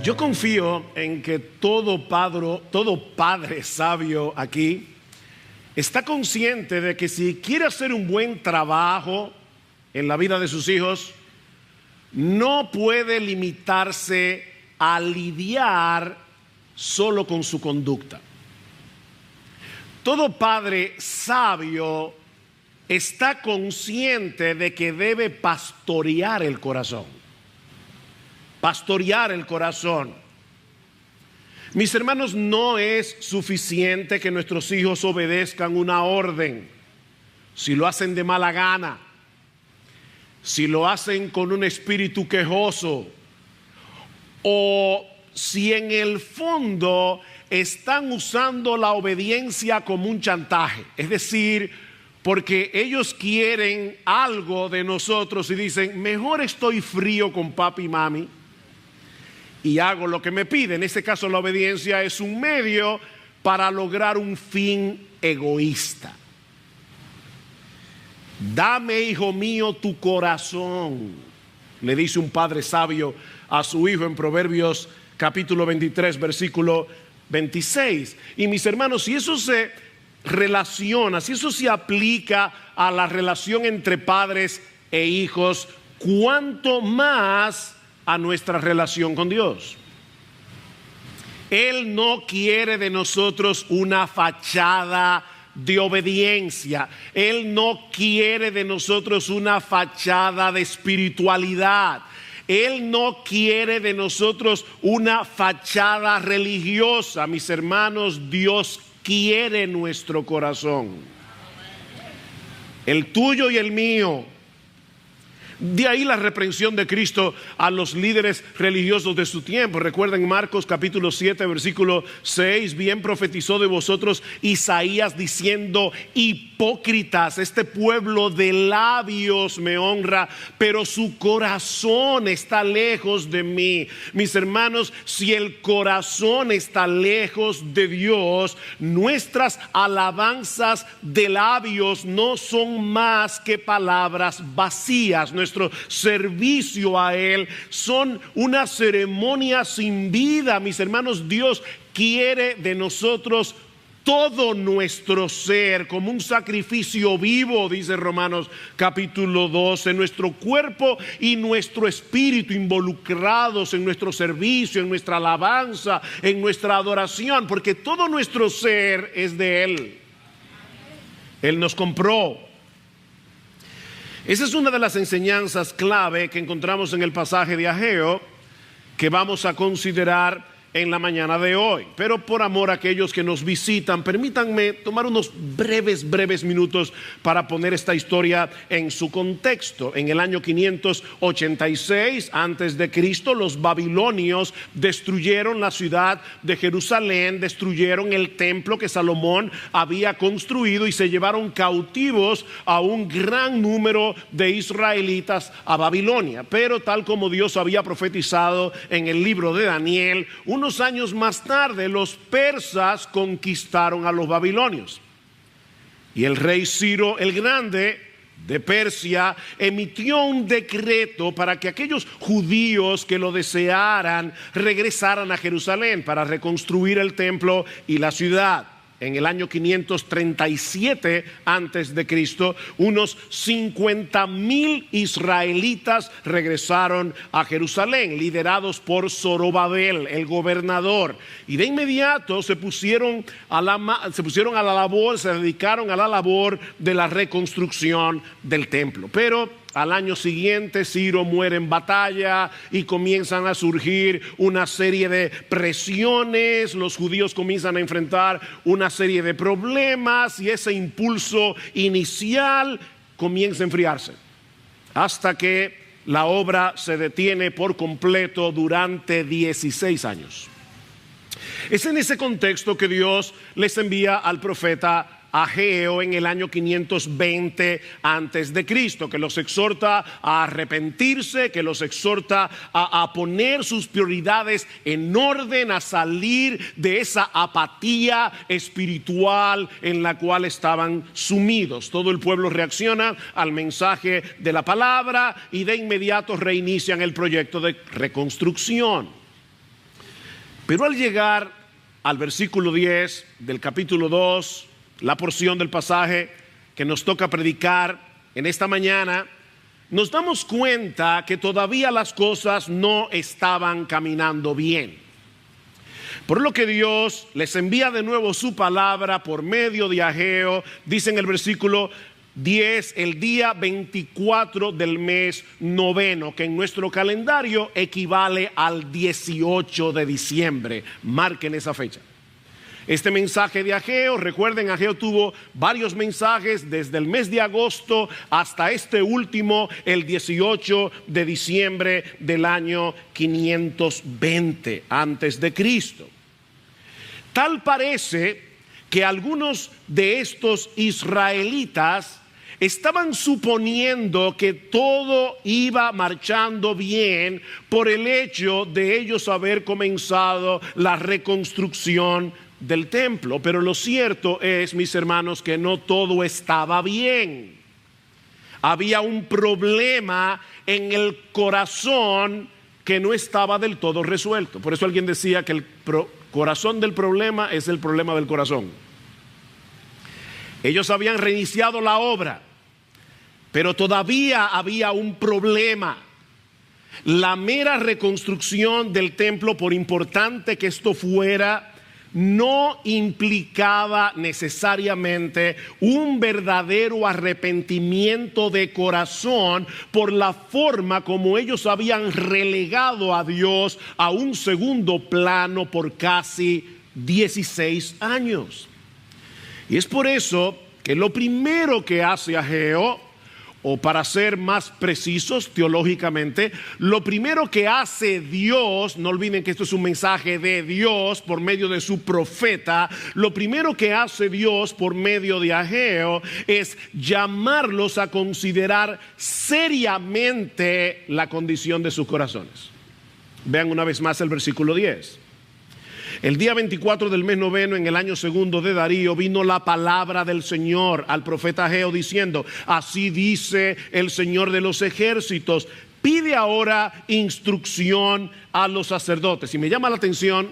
Yo confío en que todo padre sabio aquí está consciente de que si quiere hacer un buen trabajo en la vida de sus hijos, no puede limitarse a lidiar solo con su conducta. Todo padre sabio está consciente de que debe pastorear el corazón. Pastorear el corazón. Mis hermanos, no es suficiente que nuestros hijos obedezcan una orden. Si lo hacen de mala gana, si lo hacen con un espíritu quejoso, o si en el fondo están usando la obediencia como un chantaje, es decir, porque ellos quieren algo de nosotros y dicen, mejor estoy frío con papi y mami y hago lo que me piden. En este caso la obediencia es un medio para lograr un fin egoísta. Dame, hijo mío, tu corazón, le dice un padre sabio a su hijo en Proverbios capítulo 23, versículo 26. Y mis hermanos, si eso se relaciona, si eso se aplica a la relación entre padres e hijos, ¿cuánto más a nuestra relación con Dios? Él no quiere de nosotros una fachada de obediencia. Él no quiere de nosotros una fachada de espiritualidad. Él no quiere de nosotros una fachada religiosa. Mis hermanos, Dios quiere nuestro corazón, el tuyo y el mío. De ahí la reprensión de Cristo a los líderes religiosos de su tiempo. Recuerden Marcos capítulo 7 versículo 6, bien profetizó de vosotros Isaías diciendo, hipócritas, este pueblo de labios me honra, pero su corazón está lejos de mí. Mis hermanos, si el corazón está lejos de Dios, nuestras alabanzas de labios no son más que palabras vacías. Nuestro servicio a Él son una ceremonia sin vida. Mis hermanos, Dios quiere de nosotros todo nuestro ser como un sacrificio vivo, dice Romanos capítulo 12, nuestro cuerpo y nuestro espíritu involucrados en nuestro servicio, en nuestra alabanza, en nuestra adoración, porque todo nuestro ser es de Él. Él nos compró. Esa es una de las enseñanzas clave que encontramos en el pasaje de Ageo que vamos a considerar en la mañana de hoy. Pero por amor a aquellos que nos visitan, permítanme tomar unos breves minutos para poner esta historia en su contexto. En el año 586 antes de Cristo, los babilonios destruyeron la ciudad de Jerusalén, destruyeron el templo que Salomón había construido y se llevaron cautivos a un gran número de israelitas a Babilonia. Pero tal como Dios había profetizado en el libro de Daniel, unos años más tarde los persas conquistaron a los babilonios y el rey Ciro el Grande de Persia emitió un decreto para que aquellos judíos que lo desearan regresaran a Jerusalén para reconstruir el templo y la ciudad. En el año 537 antes de Cristo, unos 50,000 israelitas regresaron a Jerusalén, liderados por Zorobabel, el gobernador, y de inmediato se pusieron a la labor, se dedicaron a la labor de la reconstrucción del templo. Pero al año siguiente Ciro muere en batalla y comienzan a surgir una serie de presiones. Los judíos comienzan a enfrentar una serie de problemas y ese impulso inicial comienza a enfriarse hasta que la obra se detiene por completo durante 16 años. Es en ese contexto que Dios les envía al profeta Ageo en el año 520 antes de Cristo, que los exhorta a arrepentirse, que los exhorta a poner sus prioridades en orden, a salir de esa apatía espiritual en la cual estaban sumidos. Todo el pueblo reacciona al mensaje de la palabra y de inmediato reinician el proyecto de reconstrucción. Pero al llegar al versículo 10 del capítulo 2, la porción del pasaje que nos toca predicar en esta mañana, nos damos cuenta que todavía las cosas no estaban caminando bien. Por lo que Dios les envía de nuevo su palabra por medio de Ageo. Dice en el versículo 10, el día 24 del mes noveno, que en nuestro calendario equivale al 18 de diciembre. Marquen esa fecha. Este mensaje de Ageo, recuerden, Ageo tuvo varios mensajes desde el mes de agosto hasta este último, el 18 de diciembre del año 520 antes de Cristo. Tal parece que algunos de estos israelitas estaban suponiendo que todo iba marchando bien por el hecho de ellos haber comenzado la reconstrucción del templo. Pero lo cierto es, mis hermanos, que no todo estaba bien. Había un problema en el corazón que no estaba del todo resuelto. Por eso alguien decía que el corazón del problema es el problema del corazón. Ellos habían reiniciado la obra, pero todavía había un problema. La mera reconstrucción del templo, por importante que esto fuera, no implicaba necesariamente un verdadero arrepentimiento de corazón por la forma como ellos habían relegado a Dios a un segundo plano por casi 16 años. Y es por eso que lo primero que hace Ageo, o para ser más precisos teológicamente, lo primero que hace Dios, no olviden que esto es un mensaje de Dios por medio de su profeta, lo primero que hace Dios por medio de Ageo es llamarlos a considerar seriamente la condición de sus corazones. Vean una vez más el versículo 10. El día 24 del mes noveno, en el año segundo de Darío, vino la palabra del Señor al profeta Ageo diciendo: así dice el Señor de los ejércitos, pide ahora instrucción a los sacerdotes. Y me llama la atención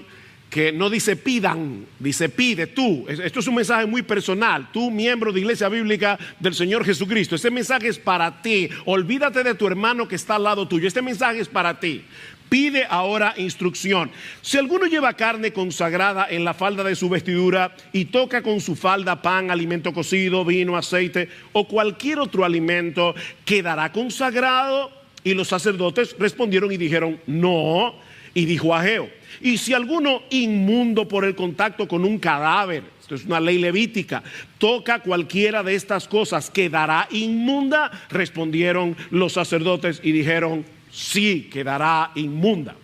que no dice pidan, dice pide tú. Esto es un mensaje muy personal. Tú, miembro de Iglesia Bíblica del Señor Jesucristo, este mensaje es para ti. Olvídate de tu hermano que está al lado tuyo. Este mensaje es para ti. Pide ahora instrucción. Si alguno lleva carne consagrada en la falda de su vestidura y toca con su falda pan, alimento cocido, vino, aceite o cualquier otro alimento, ¿quedará consagrado? Y los sacerdotes respondieron y dijeron no. Y dijo Ageo: y si alguno inmundo por el contacto con un cadáver, esto es una ley levítica, toca cualquiera de estas cosas, ¿quedará inmunda? Respondieron los sacerdotes y dijeron sí, quedará inmunda.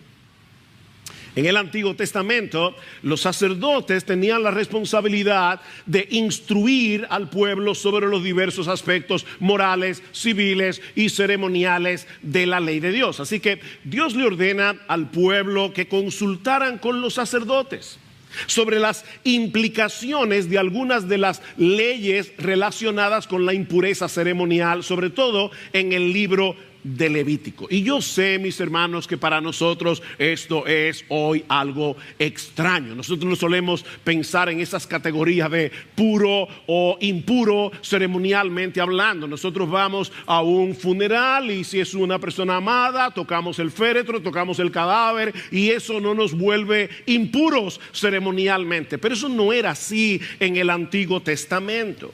En el Antiguo Testamento, los sacerdotes tenían la responsabilidad de instruir al pueblo sobre los diversos aspectos morales, civiles y ceremoniales de la ley de Dios. Así que Dios le ordena al pueblo que consultaran con los sacerdotes sobre las implicaciones de algunas de las leyes relacionadas con la impureza ceremonial, sobre todo en el libro de Levítico. Y yo sé, mis hermanos, que para nosotros esto es hoy algo extraño. Nosotros no solemos pensar en esas categorías de puro o impuro ceremonialmente hablando. Nosotros vamos a un funeral y si es una persona amada, tocamos el féretro, tocamos el cadáver y eso no nos vuelve impuros ceremonialmente. Pero eso no era así en el Antiguo Testamento.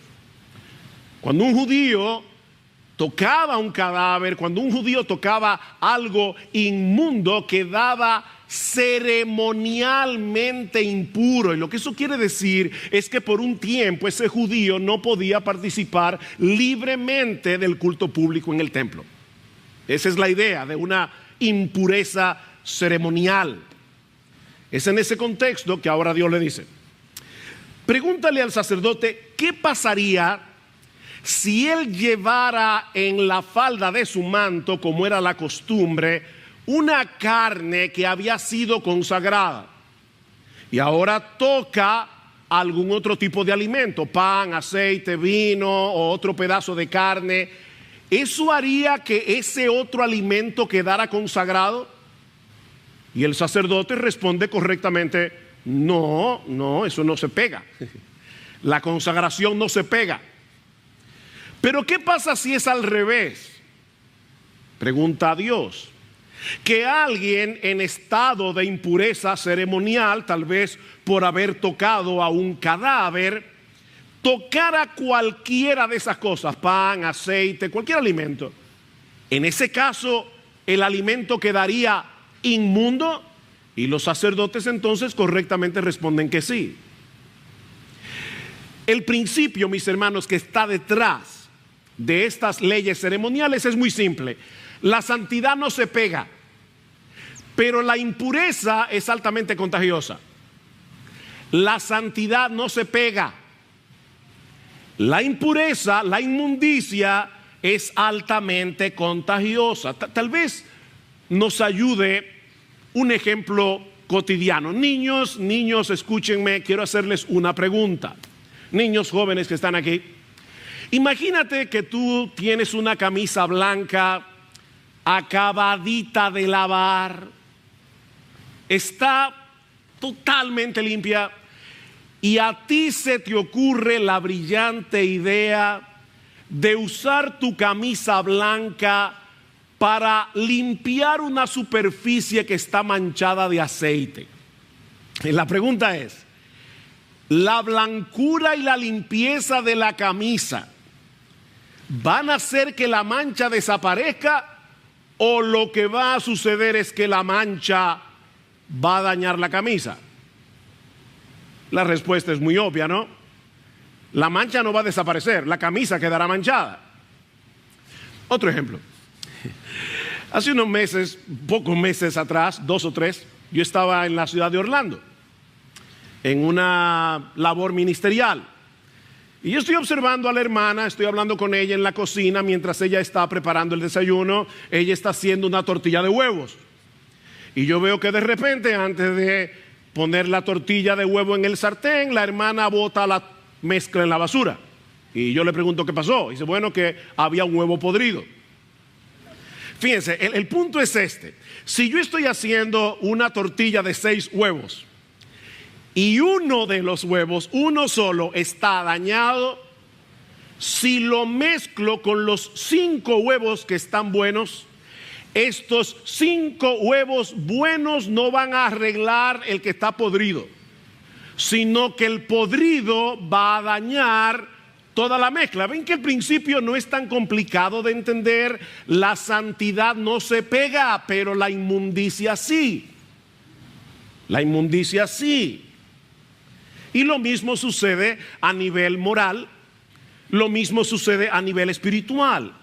Cuando un judío tocaba un cadáver, cuando un judío tocaba algo inmundo, quedaba ceremonialmente impuro. Y lo que eso quiere decir es que por un tiempo ese judío no podía participar libremente del culto público en el templo. Esa es la idea de una impureza ceremonial. Es en ese contexto que ahora Dios le dice: pregúntale al sacerdote qué pasaría si él llevara en la falda de su manto, como era la costumbre, una carne que había sido consagrada y ahora toca algún otro tipo de alimento, pan, aceite, vino o otro pedazo de carne. ¿Eso haría que ese otro alimento quedara consagrado? Y el sacerdote responde correctamente: no, eso no se pega. La consagración no se pega. Pero ¿qué pasa si es al revés? Pregunta a Dios. Que alguien en estado de impureza ceremonial, tal vez por haber tocado a un cadáver, tocara cualquiera de esas cosas, pan, aceite, cualquier alimento. En ese caso, el alimento quedaría inmundo, y los sacerdotes entonces correctamente responden que sí. El principio, mis hermanos, que está detrás de estas leyes ceremoniales es muy simple. La santidad no se pega, pero la impureza es altamente contagiosa. La santidad no se pega. La impureza, la inmundicia es altamente contagiosa. Tal vez nos ayude un ejemplo cotidiano. Niños, escúchenme, quiero hacerles una pregunta. Niños jóvenes que están aquí. Imagínate que tú tienes una camisa blanca acabadita de lavar, está totalmente limpia, y a ti se te ocurre la brillante idea de usar tu camisa blanca para limpiar una superficie que está manchada de aceite. Y la pregunta es: ¿la blancura y la limpieza de la camisa van a hacer que la mancha desaparezca, o lo que va a suceder es que la mancha va a dañar la camisa? La respuesta es muy obvia, ¿no? La mancha no va a desaparecer, la camisa quedará manchada. Otro ejemplo. Hace unos meses, pocos meses atrás, 2 o 3, yo estaba en la ciudad de Orlando, en una labor ministerial. Y yo estoy observando a la hermana, estoy hablando con ella en la cocina mientras ella está preparando el desayuno. Ella está haciendo una tortilla de huevos. Y yo veo que de repente, antes de poner la tortilla de huevo en el sartén, la hermana bota la mezcla en la basura. Y yo le pregunto qué pasó. Y dice, bueno, que había un huevo podrido. Fíjense, el punto es este. Si yo estoy haciendo una tortilla de 6 huevos, y uno de los huevos, uno solo, está dañado, si lo mezclo con los 5 huevos que están buenos, estos 5 huevos buenos no van a arreglar el que está podrido, sino que el podrido va a dañar toda la mezcla. Ven que el principio no es tan complicado de entender. La santidad no se pega, pero la inmundicia sí. La inmundicia sí. Y lo mismo sucede a nivel moral, lo mismo sucede a nivel espiritual.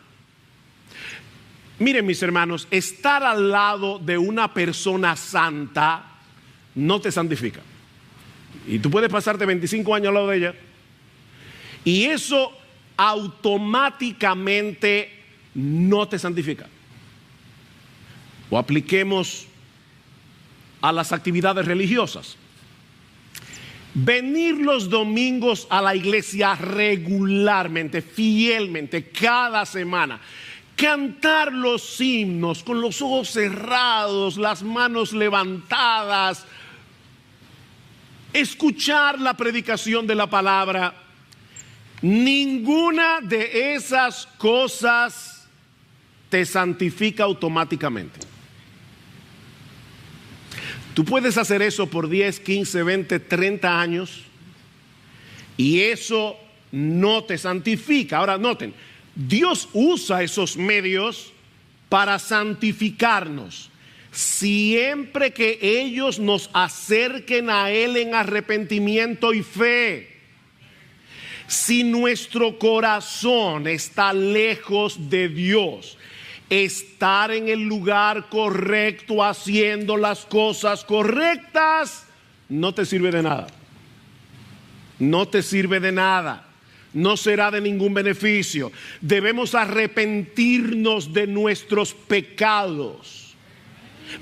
Miren, mis hermanos, estar al lado de una persona santa no te santifica. Y tú puedes pasarte 25 años al lado de ella, y eso automáticamente no te santifica. O apliquemos a las actividades religiosas. Venir los domingos a la iglesia regularmente, fielmente, cada semana. Cantar los himnos con los ojos cerrados, las manos levantadas. Escuchar la predicación de la palabra. Ninguna de esas cosas te santifica automáticamente. Tú puedes hacer eso por 10, 15, 20, 30 años y eso no te santifica. Ahora noten, Dios usa esos medios para santificarnos, siempre que ellos nos acerquen a Él en arrepentimiento y fe. Si nuestro corazón está lejos de Dios, estar en el lugar correcto, haciendo las cosas correctas, no te sirve de nada. No te sirve de nada. No será de ningún beneficio. Debemos arrepentirnos de nuestros pecados.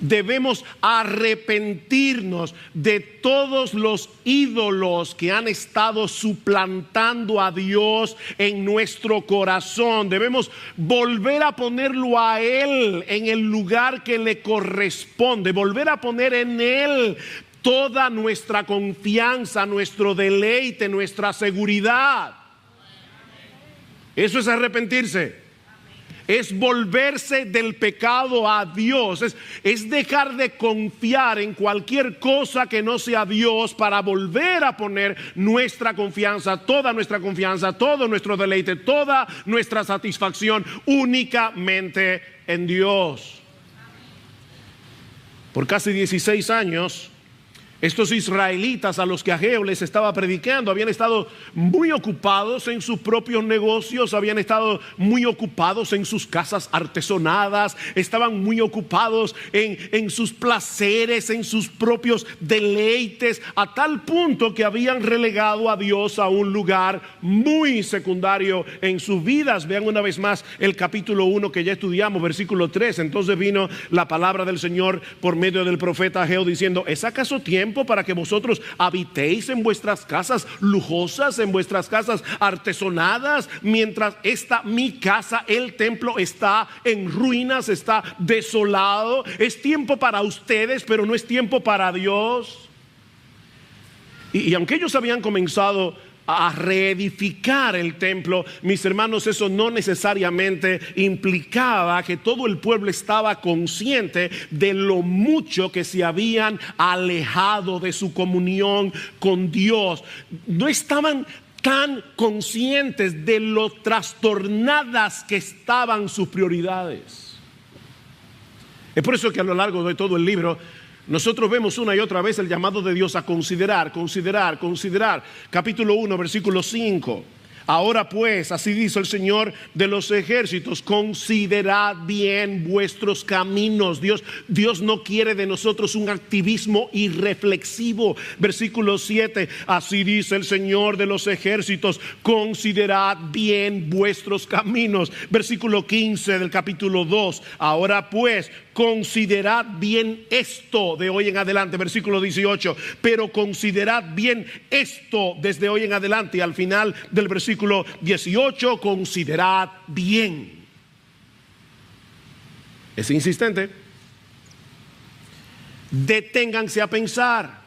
Debemos arrepentirnos de todos los ídolos que han estado suplantando a Dios en nuestro corazón. Debemos volver a ponerlo a Él en el lugar que le corresponde, volver a poner en Él toda nuestra confianza, nuestro deleite, nuestra seguridad. Eso es arrepentirse. Es volverse del pecado a Dios, es dejar de confiar en cualquier cosa que no sea Dios para volver a poner nuestra confianza, todo nuestro deleite, toda nuestra satisfacción únicamente en Dios. Por casi 16 años, estos israelitas a los que Ageo les estaba predicando habían estado muy ocupados en sus propios negocios, habían estado muy ocupados en sus casas artesonadas, estaban muy ocupados en sus placeres, en sus propios deleites, a tal punto que habían relegado a Dios a un lugar muy secundario en sus vidas. Vean una vez más el capítulo 1 que ya estudiamos, versículo 3. Entonces vino la palabra del Señor por medio del profeta Ageo diciendo: ¿es acaso tiempo para que vosotros habitéis en vuestras casas lujosas, en vuestras casas artesonadas, mientras mi casa, el templo, está en ruinas, está desolado? Es tiempo para ustedes, pero no es tiempo para Dios. Y aunque ellos habían comenzado a reedificar el templo, mis hermanos, eso no necesariamente implicaba que todo el pueblo estaba consciente de lo mucho que se habían alejado de su comunión con Dios. No estaban tan conscientes de lo trastornadas que estaban sus prioridades. Es por eso que a lo largo de todo el libro nosotros vemos una y otra vez el llamado de Dios a considerar. Capítulo 1, versículo 5. Ahora pues, así dice el Señor de los ejércitos: considerad bien vuestros caminos. Dios no quiere de nosotros un activismo irreflexivo. Versículo 7, así dice el Señor de los ejércitos: considerad bien vuestros caminos. Versículo 15 del capítulo 2, ahora pues, considerad bien esto de hoy en adelante. Versículo 18, pero considerad bien esto desde hoy en adelante. Y al final del versículo 18, considerad bien. Es insistente. Deténganse a pensar.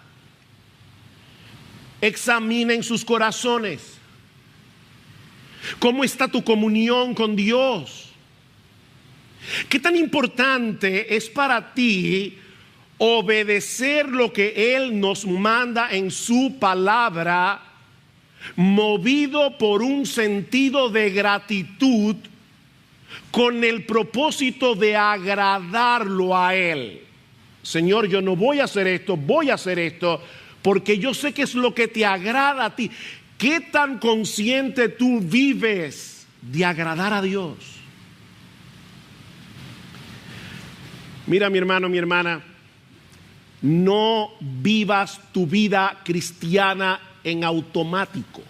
Examinen sus corazones. ¿Cómo está tu comunión con Dios? ¿Qué tan importante es para ti obedecer lo que Él nos manda en su palabra, movido por un sentido de gratitud, con el propósito de agradarlo a Él? Señor, yo no voy a hacer esto, voy a hacer esto porque yo sé que es lo que te agrada a ti. ¿Qué tan consciente tú vives de agradar a Dios? Mira, mi hermano, mi hermana, no vivas tu vida cristiana en automático.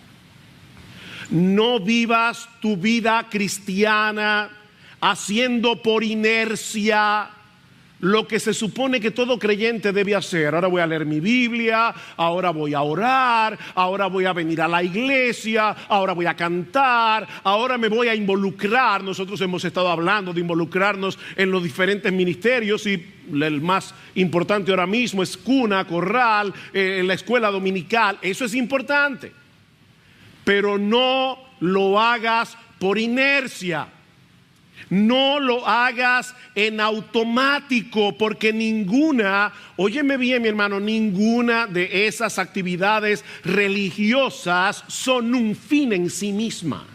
No vivas tu vida cristiana haciendo por inercia lo que se supone que todo creyente debe hacer. Ahora voy a leer mi Biblia, ahora voy a orar, ahora voy a venir a la iglesia, ahora voy a cantar, ahora me voy a involucrar. Nosotros hemos estado hablando de involucrarnos en los diferentes ministerios, y el más importante ahora mismo es cuna, corral, la escuela dominical. Eso es importante, pero no lo hagas por inercia. No lo hagas en automático, porque óyeme bien, mi hermano, ninguna de esas actividades religiosas son un fin en sí misma.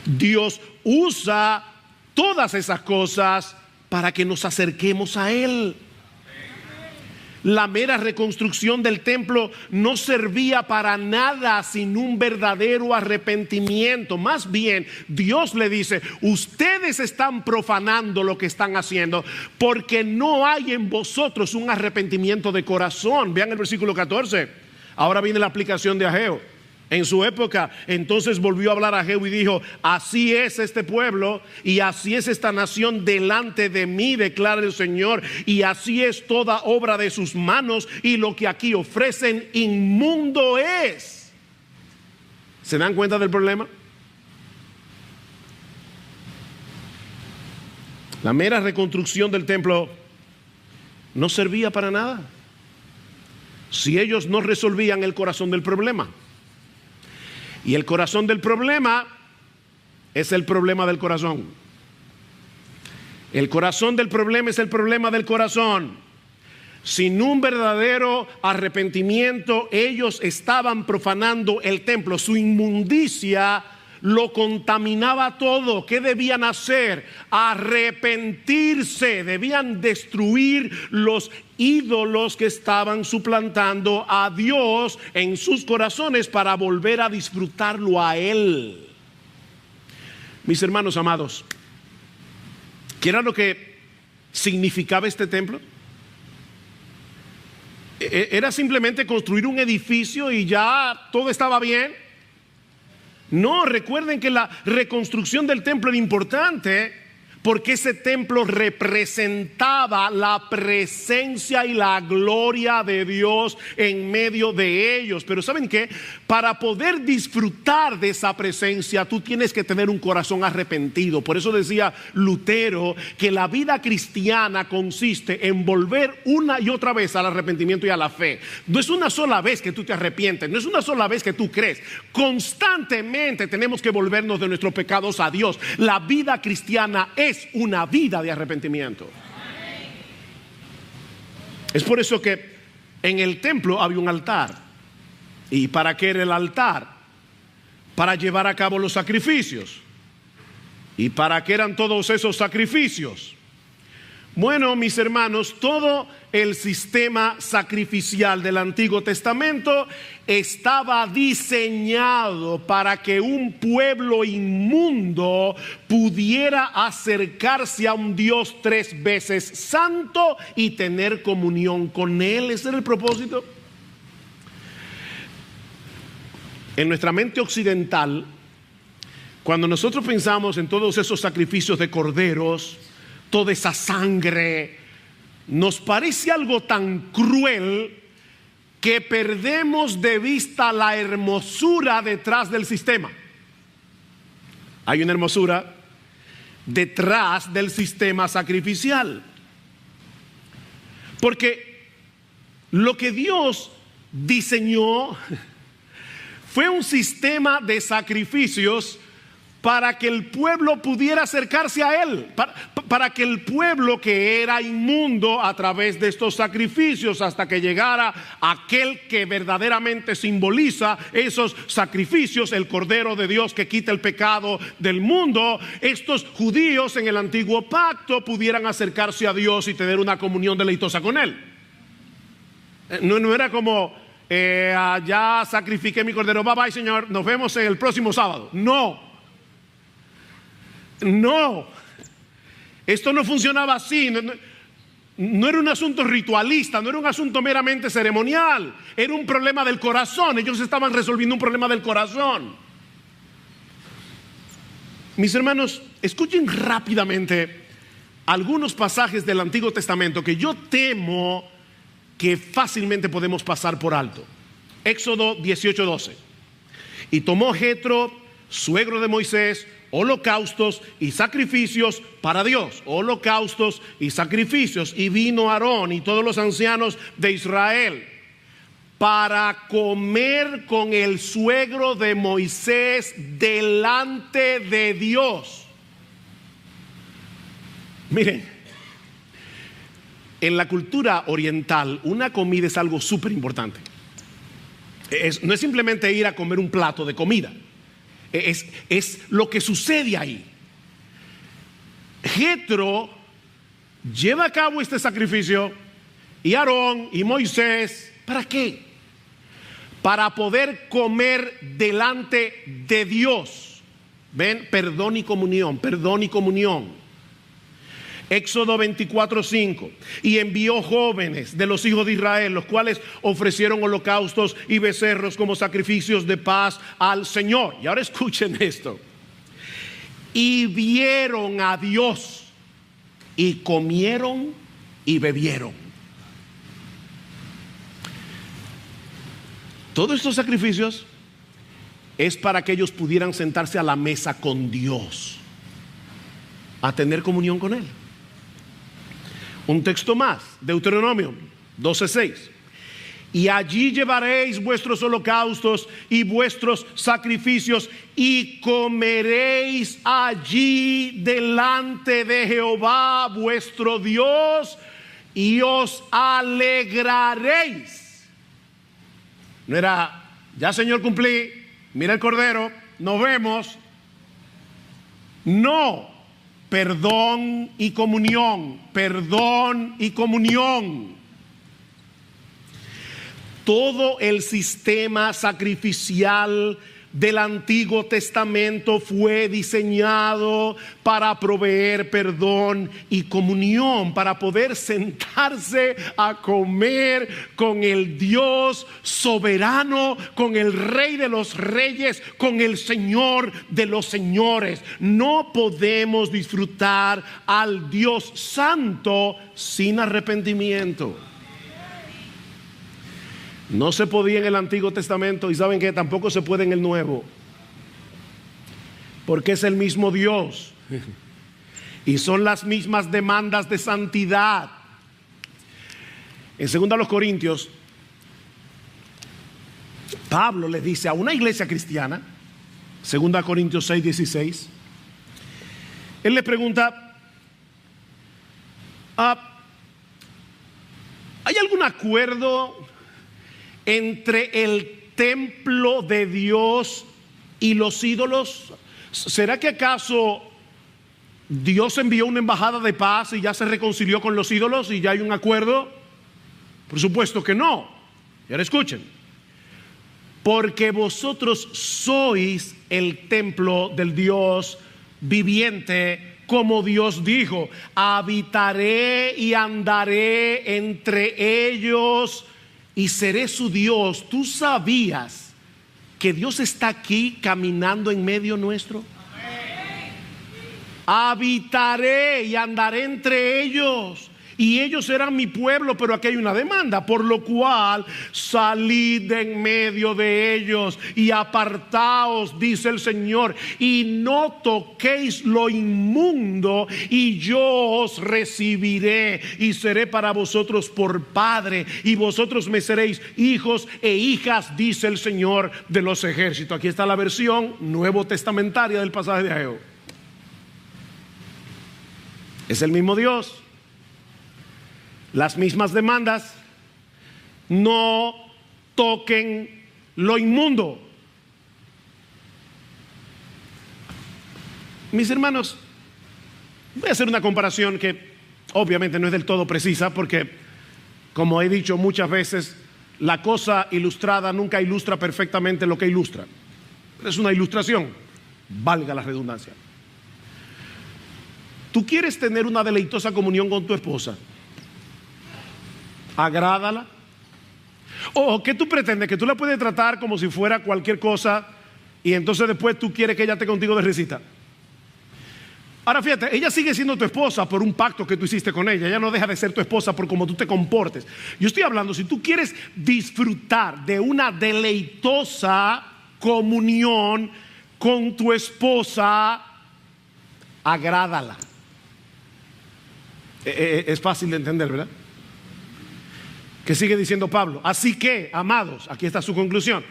Dios usa todas esas cosas para que nos acerquemos a Él. La mera reconstrucción del templo no servía para nada sin un verdadero arrepentimiento. Más bien, Dios le dice: ustedes están profanando lo que están haciendo porque no hay en vosotros un arrepentimiento de corazón. Vean el versículo 14. Ahora viene la aplicación de Ageo. en su época. Entonces volvió a hablar a Jehú y dijo: así es este pueblo y así es esta nación delante de mí, declara el Señor, y así es toda obra de sus manos, y lo que aquí ofrecen inmundo es. ¿Se dan cuenta del problema? La mera reconstrucción del templo no servía para nada si ellos no resolvían el corazón del problema. Y el corazón del problema es el problema del corazón. El corazón del problema es el problema del corazón. Sin un verdadero arrepentimiento, ellos estaban profanando el templo. Su inmundicia lo contaminaba todo. ¿Qué debían hacer? Arrepentirse. Debían destruir los ídolos que estaban suplantando a Dios en sus corazones para volver a disfrutarlo a Él. Mis hermanos amados, ¿qué era lo que significaba este templo? ¿Era simplemente construir un edificio y ya todo estaba bien? No, recuerden que la reconstrucción del templo era importante porque ese templo representaba la presencia y la gloria de Dios en medio de ellos. Pero ¿saben qué? Para poder disfrutar de esa presencia, tú tienes que tener un corazón arrepentido. Por eso decía Lutero que la vida cristiana consiste en volver una y otra vez al arrepentimiento y a la fe. No es una sola vez que tú te arrepientes, no es una sola vez que tú crees. Constantemente tenemos que volvernos de nuestros pecados a Dios. La vida cristiana es una vida de arrepentimiento. Es por eso que en el templo había un altar. ¿Y para qué era el altar? Para llevar a cabo los sacrificios. ¿Y para qué eran todos esos sacrificios? Bueno, mis hermanos, todo el sistema sacrificial del Antiguo Testamento estaba diseñado para que un pueblo inmundo pudiera acercarse a un Dios 3 veces santo y tener comunión con Él. Ese era el propósito. En nuestra mente occidental, cuando nosotros pensamos en todos esos sacrificios de corderos, toda esa sangre, nos parece algo tan cruel que perdemos de vista la hermosura detrás del sistema. Hay una hermosura detrás del sistema sacrificial, porque lo que Dios diseñó fue un sistema de sacrificios para que el pueblo pudiera acercarse a Él, para que el pueblo que era inmundo a través de estos sacrificios, hasta que llegara aquel que verdaderamente simboliza esos sacrificios, el Cordero de Dios que quita el pecado del mundo, estos judíos en el antiguo pacto pudieran acercarse a Dios y tener una comunión deleitosa con Él. No era como ya sacrifiqué mi cordero, bye bye Señor, nos vemos el próximo sábado. No, esto no funcionaba así. No era un asunto ritualista, no era un asunto meramente ceremonial, era un problema del corazón. Ellos estaban resolviendo un problema del corazón. Mis hermanos, escuchen rápidamente algunos pasajes del Antiguo Testamento que yo temo que fácilmente podemos pasar por alto. Éxodo 18:12. Y tomó Jetro, suegro de Moisés, holocaustos y sacrificios para Dios, holocaustos y sacrificios, y vino Aarón y todos los ancianos de Israel para comer con el suegro de Moisés delante de Dios. Miren, en la cultura oriental una comida es algo súper importante. No es simplemente ir a comer un plato de comida. Es lo que sucede ahí. Jetro lleva a cabo este sacrificio y Aarón y Moisés, ¿para qué? Para poder comer delante de Dios. ¿Ven? Perdón y comunión, perdón y comunión. Éxodo 24:5. Y envió jóvenes de los hijos de Israel, los cuales ofrecieron holocaustos y becerros como sacrificios de paz al Señor. Y ahora escuchen esto. Y vieron a Dios y comieron y bebieron. Todos estos sacrificios es para que ellos pudieran sentarse a la mesa con Dios, a tener comunión con Él. Un texto más, Deuteronomio 12:6. Y allí llevaréis vuestros holocaustos y vuestros sacrificios y comeréis allí delante de Jehová vuestro Dios y os alegraréis. No era, ya Señor cumplí, mira el cordero, nos vemos. No, perdón y comunión, perdón y comunión. Todo el sistema sacrificial del Antiguo Testamento fue diseñado para proveer perdón y comunión, para poder sentarse a comer con el Dios soberano, con el Rey de los Reyes, con el Señor de los Señores. No podemos disfrutar al Dios Santo sin arrepentimiento. No se podía en el Antiguo Testamento y saben que tampoco se puede en el Nuevo, porque es el mismo Dios y son las mismas demandas de santidad. En 2 Corintios, Pablo le dice a una iglesia cristiana, 2 Corintios 6:16, él le pregunta: ¿hay algún acuerdo entre el templo de Dios y los ídolos? ¿Será que acaso Dios envió una embajada de paz y ya se reconcilió con los ídolos y ya hay un acuerdo? Por supuesto que no. Y ahora escuchen: porque vosotros sois el templo del Dios viviente, como Dios dijo: habitaré y andaré entre ellos y seré su Dios. ¿Tú sabías que Dios está aquí caminando en medio nuestro? Habitaré y andaré entre ellos y ellos serán mi pueblo. Pero aquí hay una demanda: por lo cual salid de en medio de ellos y apartaos, dice el Señor, y no toquéis lo inmundo, y yo os recibiré y seré para vosotros por padre, y vosotros me seréis hijos e hijas, dice el Señor de los ejércitos. Aquí está la versión nuevo testamentaria del pasaje de Ageo. Es el mismo Dios, las mismas demandas: no toquen lo inmundo. Mis hermanos, voy a hacer una comparación que obviamente no es del todo precisa, porque, como he dicho muchas veces, la cosa ilustrada nunca ilustra perfectamente lo que ilustra. Es una ilustración, valga la redundancia. Tú quieres tener una deleitosa comunión con tu esposa, agrádala. ¿O qué tú pretendes? Que tú la puedes tratar como si fuera cualquier cosa y entonces después tú quieres que ella esté contigo de risita. Ahora fíjate, ella sigue siendo tu esposa por un pacto que tú hiciste con ella. Ella no deja de ser tu esposa por cómo tú te comportes. Yo estoy hablando, si tú quieres disfrutar de una deleitosa comunión con tu esposa, agrádala. Es fácil de entender, ¿verdad? Que sigue diciendo Pablo: así que, amados, aquí está su conclusión,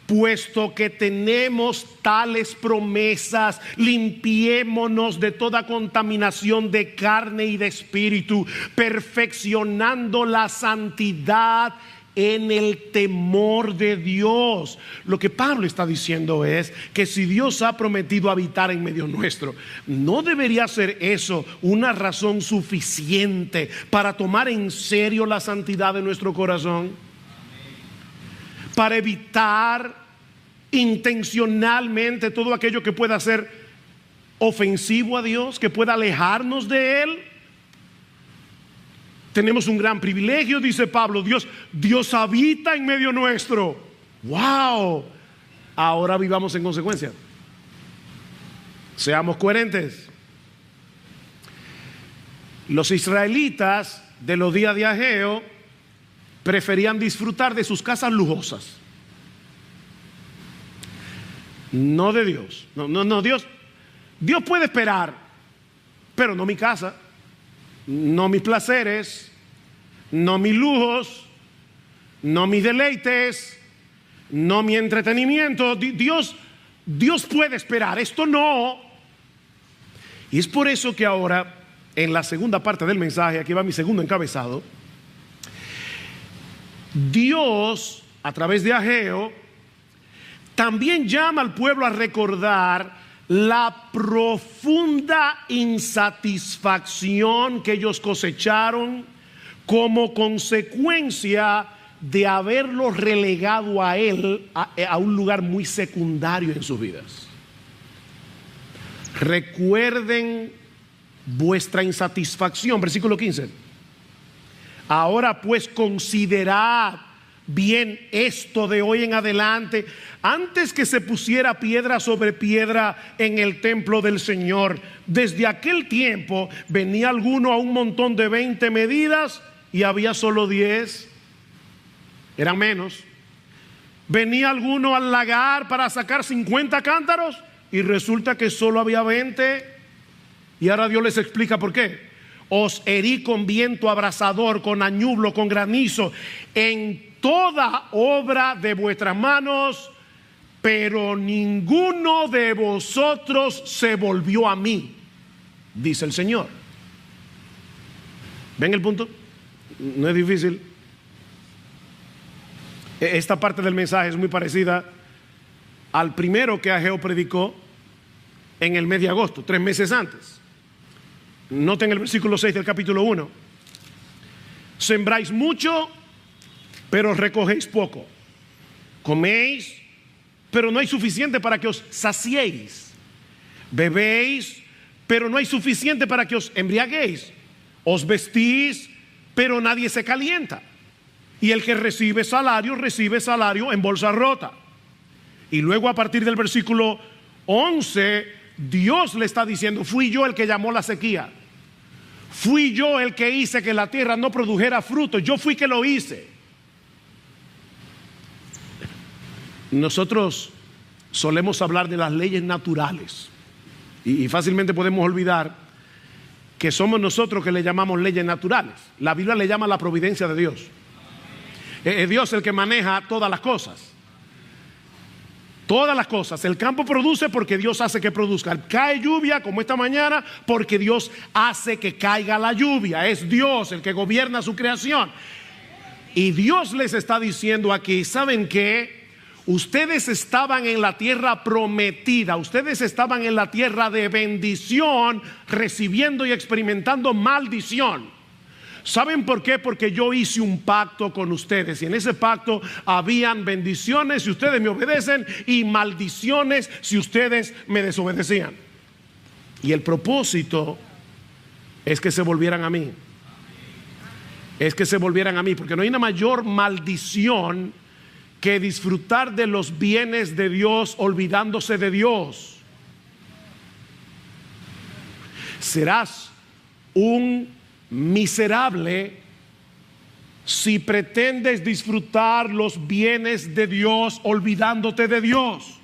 puesto que tenemos tales promesas, limpiémonos de toda contaminación de carne y de espíritu, perfeccionando la santidad en el temor de Dios. Lo que Pablo está diciendo es que si Dios ha prometido habitar en medio nuestro, ¿no debería ser eso una razón suficiente para tomar en serio la santidad de nuestro corazón? Para evitar intencionalmente todo aquello que pueda ser ofensivo a Dios, que pueda alejarnos de Él. Tenemos un gran privilegio, dice Pablo. Dios habita en medio nuestro. ¡Wow! Ahora vivamos en consecuencia. Seamos coherentes. Los israelitas de los días de Ageo preferían disfrutar de sus casas lujosas, no de Dios. No, Dios puede esperar, pero no mi casa, no mis placeres, no mis lujos, no mis deleites, no mi entretenimiento. Dios puede esperar, esto no. Y es por eso que ahora, en la segunda parte del mensaje, aquí va mi segundo encabezado, Dios, a través de Ageo, también llama al pueblo a recordar la profunda insatisfacción que ellos cosecharon como consecuencia de haberlo relegado a él a un lugar muy secundario en sus vidas. Recuerden vuestra insatisfacción, versículo 15. Ahora pues considerad bien esto de hoy en adelante, antes que se pusiera piedra sobre piedra en el templo del Señor. Desde aquel tiempo venía alguno a un montón de 20 medidas y había solo 10, eran menos. Venía alguno al lagar para sacar 50 cántaros y resulta que solo había 20. Y ahora Dios les explica por qué. Os herí con viento abrasador, con añublo, con granizo, en toda obra de vuestras manos, pero ninguno de vosotros se volvió a mí, dice el Señor. ¿Ven el punto? No es difícil. Esta parte del mensaje es muy parecida al primero que Ageo predicó en el mes de agosto, 3 meses antes. Noten el versículo 6 del capítulo 1. Sembráis mucho, pero recogéis poco. Coméis, pero no hay suficiente para que os saciéis. Bebéis, pero no hay suficiente para que os embriaguéis. Os vestís, pero nadie se calienta. Y el que recibe salario en bolsa rota. Y luego a partir del versículo 11, Dios le está diciendo: fui yo el que llamó la sequía. Fui yo el que hice que la tierra no produjera fruto. Yo fui que lo hice. Nosotros solemos hablar de las leyes naturales y fácilmente podemos olvidar que somos nosotros que le llamamos leyes naturales. La Biblia le llama la providencia de Dios. Es Dios el que maneja todas las cosas. Todas las cosas. El campo produce porque Dios hace que produzca. Cae lluvia como esta mañana porque Dios hace que caiga la lluvia. Es Dios el que gobierna su creación. Y Dios les está diciendo aquí: ¿saben qué? Ustedes estaban en la tierra prometida. Ustedes estaban en la tierra de bendición, recibiendo y experimentando maldición. ¿Saben por qué? Porque yo hice un pacto con ustedes y en ese pacto habían bendiciones si ustedes me obedecen y maldiciones si ustedes me desobedecían. Y el propósito es que se volvieran a mí. Es que se volvieran a mí, porque no hay una mayor maldición que disfrutar de los bienes de Dios olvidándose de Dios. Serás un miserable si pretendes disfrutar los bienes de Dios olvidándote de Dios.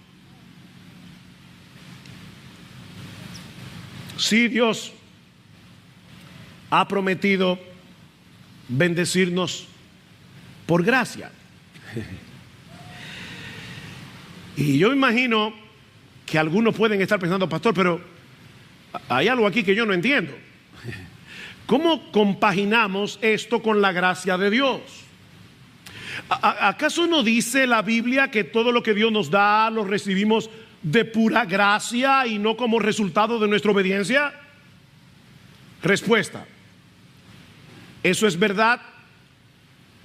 Sí, Dios ha prometido bendecirnos por gracia. Y yo imagino que algunos pueden estar pensando: pastor, pero hay algo aquí que yo no entiendo. ¿Cómo compaginamos esto con la gracia de Dios? ¿Acaso no dice la Biblia que todo lo que Dios nos da lo recibimos de pura gracia y no como resultado de nuestra obediencia? Respuesta: eso es verdad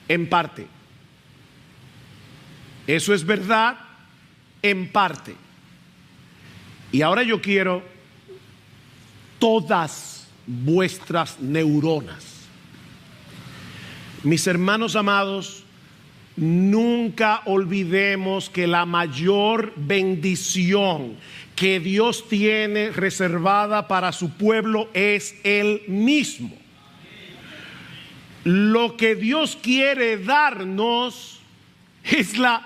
en parte. Eso es verdad en parte. Y ahora yo quiero todas vuestras neuronas. Mis hermanos amados, nunca olvidemos que la mayor bendición que Dios tiene reservada para su pueblo es Él mismo. Lo que Dios quiere darnos es la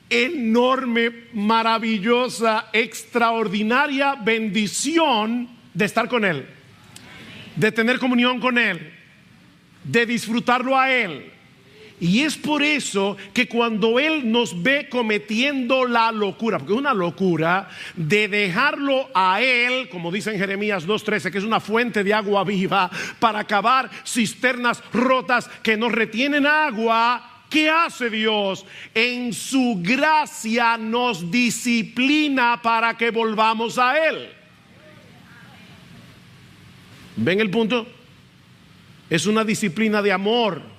enorme, maravillosa, extraordinaria bendición de estar con Él, de tener comunión con Él, de disfrutarlo a Él. Y es por eso que cuando Él nos ve cometiendo la locura, porque es una locura, de dejarlo a Él, como dice en Jeremías 2:13, que es una fuente de agua viva, para cavar cisternas rotas que no retienen agua, ¿qué hace Dios? En su gracia nos disciplina para que volvamos a Él. ¿Ven el punto? Es una disciplina de amor.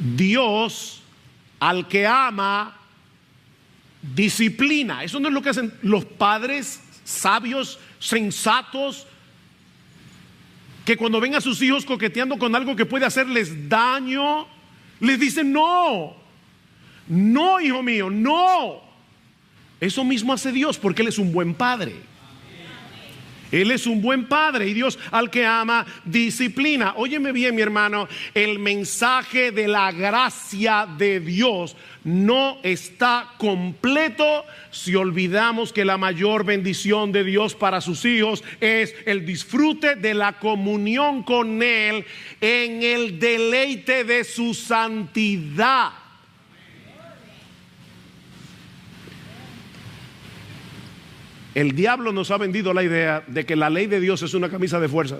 Dios al que ama disciplina. Eso no es lo que hacen los padres sabios, sensatos, que cuando ven a sus hijos coqueteando con algo que puede hacerles daño, les dicen no, no, hijo mío, no. Eso mismo hace Dios, porque Él es un buen padre. Él es un buen padre, y Dios al que ama disciplina. Óyeme bien, mi hermano, el mensaje de la gracia de Dios no está completo si olvidamos que la mayor bendición de Dios para sus hijos es el disfrute de la comunión con Él en el deleite de su santidad. El diablo nos ha vendido la idea de que la ley de Dios es una camisa de fuerza.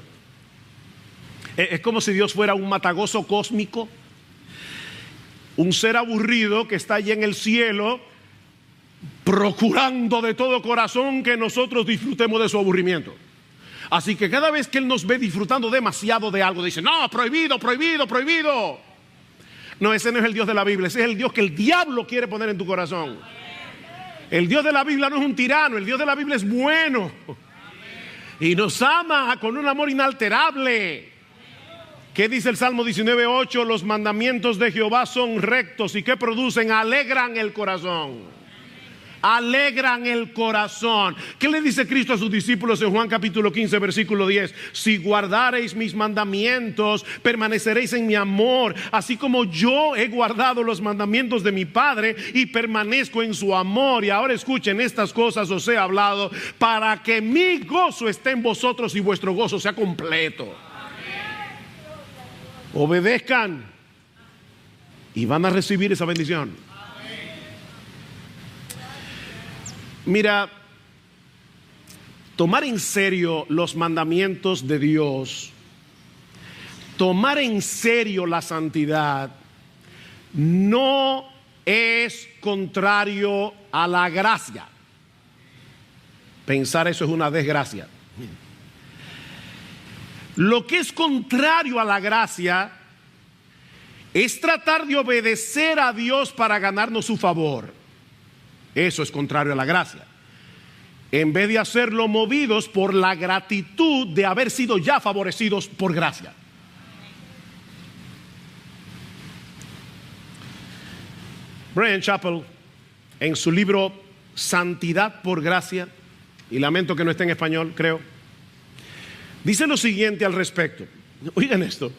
Es como si Dios fuera un matagozo cósmico, un ser aburrido que está allí en el cielo, procurando de todo corazón que nosotros disfrutemos de su aburrimiento. Así que cada vez que Él nos ve disfrutando demasiado de algo, dice, no, prohibido, prohibido, prohibido. No, ese no es el Dios de la Biblia, ese es el Dios que el diablo quiere poner en tu corazón. El Dios de la Biblia no es un tirano, el Dios de la Biblia es bueno y nos ama con un amor inalterable. ¿Qué dice el Salmo 19:8? Los mandamientos de Jehová son rectos y ¿qué producen? Alegran el corazón. Alegran el corazón. ¿Qué le dice Cristo a sus discípulos en Juan capítulo 15 versículo 10? Si guardareis mis mandamientos, permaneceréis en mi amor, así como yo he guardado los mandamientos de mi Padre y permanezco en su amor. Y ahora escuchen, estas cosas os he hablado para que mi gozo esté en vosotros y vuestro gozo sea completo. Obedezcan y van a recibir esa bendición. Mira, tomar en serio los mandamientos de Dios, tomar en serio la santidad, no es contrario a la gracia. Pensar eso es una desgracia. Lo que es contrario a la gracia es tratar de obedecer a Dios para ganarnos su favor. Eso es contrario a la gracia. En vez de hacerlo movidos por la gratitud de haber sido ya favorecidos por gracia. Bryan Chapell, en su libro Santidad por Gracia, y lamento que no esté en español, creo, dice lo siguiente al respecto. Oigan esto: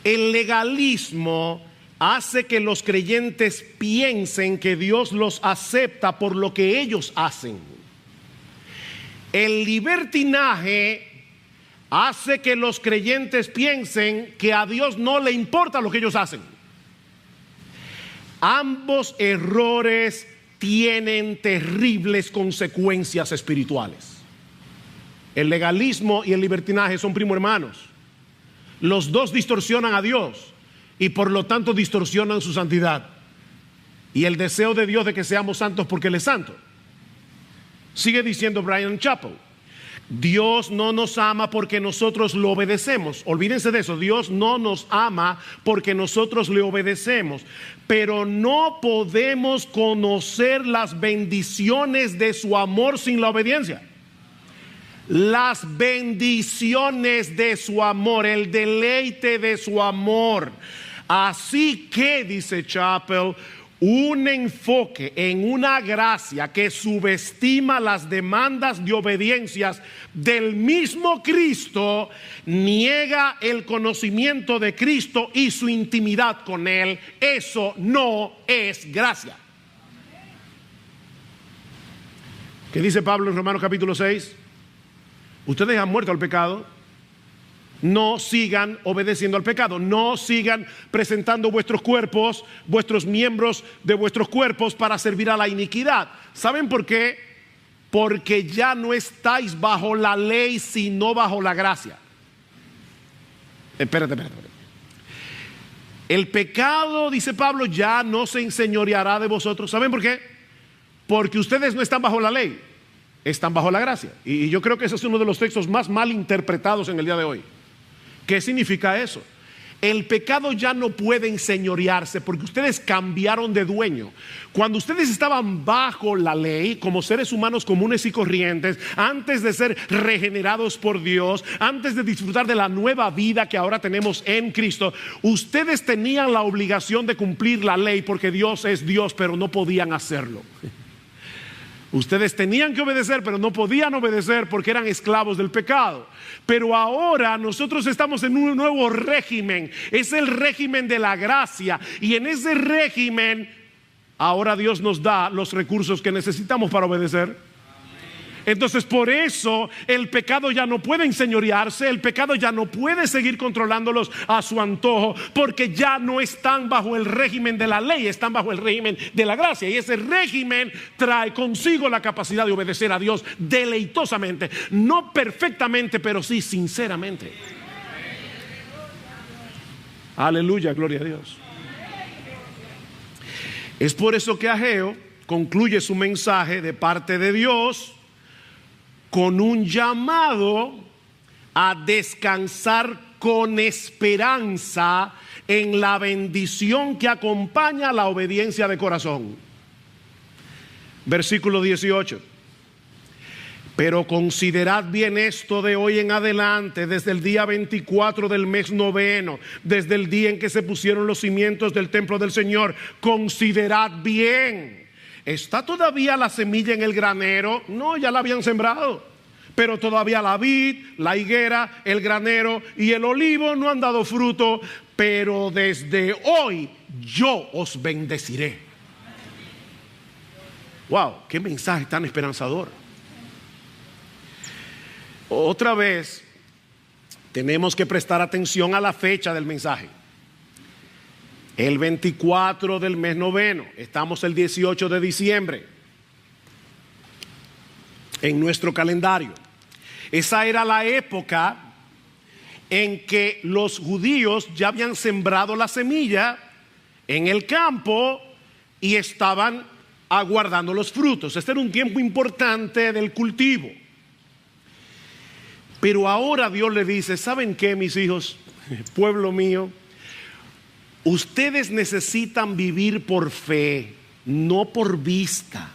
el legalismo hace que los creyentes piensen que Dios los acepta por lo que ellos hacen. El libertinaje hace que los creyentes piensen que a Dios no le importa lo que ellos hacen. Ambos errores tienen terribles consecuencias espirituales. El legalismo y el libertinaje son primo hermanos. Los dos distorsionan a Dios y por lo tanto distorsionan su santidad y el deseo de Dios de que seamos santos porque Él es santo. Sigue diciendo Bryan Chapell: Dios no nos ama porque nosotros lo obedecemos. Olvídense de eso. Dios no nos ama porque nosotros le obedecemos, pero no podemos conocer las bendiciones de su amor sin la obediencia. las bendiciones de su amor, el deleite de su amor. Así que, dice Chappell, un enfoque en una gracia que subestima las demandas de obediencias del mismo Cristo niega el conocimiento de Cristo y su intimidad con Él. Eso no es gracia. ¿Qué dice Pablo en Romanos capítulo 6? Ustedes han muerto al pecado. No sigan obedeciendo al pecado. No sigan presentando vuestros cuerpos, vuestros miembros de vuestros cuerpos para servir a la iniquidad. ¿Saben por qué? Porque ya no estáis bajo la ley, sino bajo la gracia. Espérate. El pecado, dice Pablo, ya no se enseñoreará de vosotros. ¿Saben por qué? Porque ustedes no están bajo la ley, están bajo la gracia. Y yo creo que ese es uno de los textos más mal interpretados en el día de hoy. ¿Qué significa eso? El pecado ya no puede enseñorearse porque ustedes cambiaron de dueño. Cuando ustedes estaban bajo la ley, como seres humanos comunes y corrientes, antes de ser regenerados por Dios, antes de disfrutar de la nueva vida que ahora tenemos en Cristo, ustedes tenían la obligación de cumplir la ley porque Dios es Dios, pero no podían hacerlo. Ustedes tenían que obedecer, pero no podían obedecer porque eran esclavos del pecado. Pero ahora nosotros estamos en un nuevo régimen. Es el régimen de la gracia. Y en ese régimen, ahora Dios nos da los recursos que necesitamos para obedecer. Entonces, por eso el pecado ya no puede enseñorearse, el pecado ya no puede seguir controlándolos a su antojo, porque ya no están bajo el régimen de la ley, están bajo el régimen de la gracia. Y ese régimen trae consigo la capacidad de obedecer a Dios deleitosamente, no perfectamente, pero sí sinceramente. Aleluya, gloria a Dios. Es por eso que Ageo concluye su mensaje de parte de Dios con un llamado a descansar con esperanza en la bendición que acompaña la obediencia de corazón. Versículo 18. Pero considerad bien esto de hoy en adelante, desde el día 24 del mes noveno, desde el día en que se pusieron los cimientos del templo del Señor. Considerad bien. ¿Está todavía la semilla en el granero? No, ya la habían sembrado. Pero todavía la vid, la higuera, el granero y el olivo no han dado fruto. Pero desde hoy yo os bendeciré. Wow, qué mensaje tan esperanzador. Otra vez tenemos que prestar atención a la fecha del mensaje. El 24 del mes noveno, estamos el 18 de diciembre en nuestro calendario. Esa era la época en que los judíos ya habían sembrado la semilla en el campo y estaban aguardando los frutos. Este era un tiempo importante del cultivo. Pero ahora Dios le dice: ¿saben qué, mis hijos, pueblo mío? Ustedes necesitan vivir por fe, no por vista,